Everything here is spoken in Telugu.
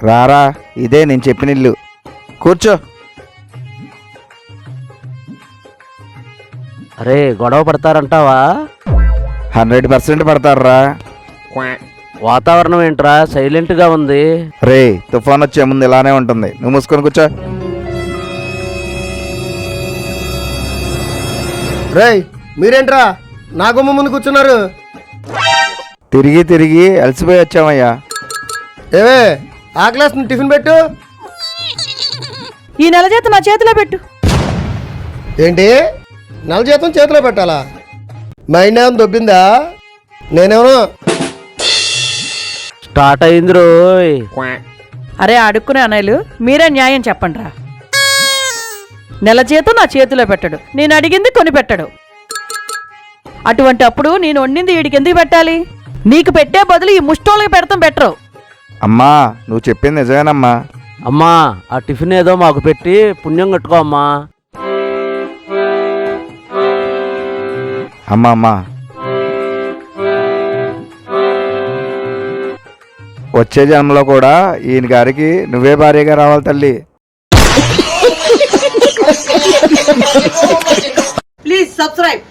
రారా, ఇదే నేను చెప్పిన ఇల్లు. కూర్చో. అరే గొడవ పడతారంటావా? 100% పడతారా. వాతావరణం ఏంట్రా సైలెంట్ గా ఉంది? రే, తుఫాన్ వచ్చే ముందు ఇలానే ఉంటుంది. నువ్వు మూసుకొని కూర్చో. రేయ్, మీరేంట్రా నా గుమ్మ ముందు కూర్చున్నారు? తిరిగి తిరిగి అలసిపోయి వచ్చామయ్యా. ఏవే, ఆకలేస్తుంది, టిఫిన్ పెట్టు. ఈ నెల జీతం నా చేతిలో పెట్టు. ఏంటి, నెల జీతం చేతిలో పెట్టాలా? మైండ్ ఏమైనా దొబ్బిందా? నేనేమో స్టార్ట్ అయింది రోయ్. అరే అడుక్కునే అన్నయ్యలు, మీరే న్యాయం చెప్పండి రా. నెల జీతం నా చేతిలో పెట్టడు, నేను అడిగింది కొని పెట్టడు. అటువంటి అప్పుడు నేను వండింది వీడికి ఎందుకు పెట్టాలి? నీకు పెట్టే బదులు ఈ ముష్టోళ్ళకి పెడతాం బెటరు. అమ్మా, నువ్వు చెప్పింది నిజమేనమ్మా. అమ్మా, ఆ టిఫిన్ ఏదో మాకు పెట్టి పుణ్యం కట్టుకో అమ్మా. అమ్మా, వచ్చే జన్మలో కూడా ఈయన గారికి నువ్వే భార్యగా రావాలి తల్లి. Please subscribe.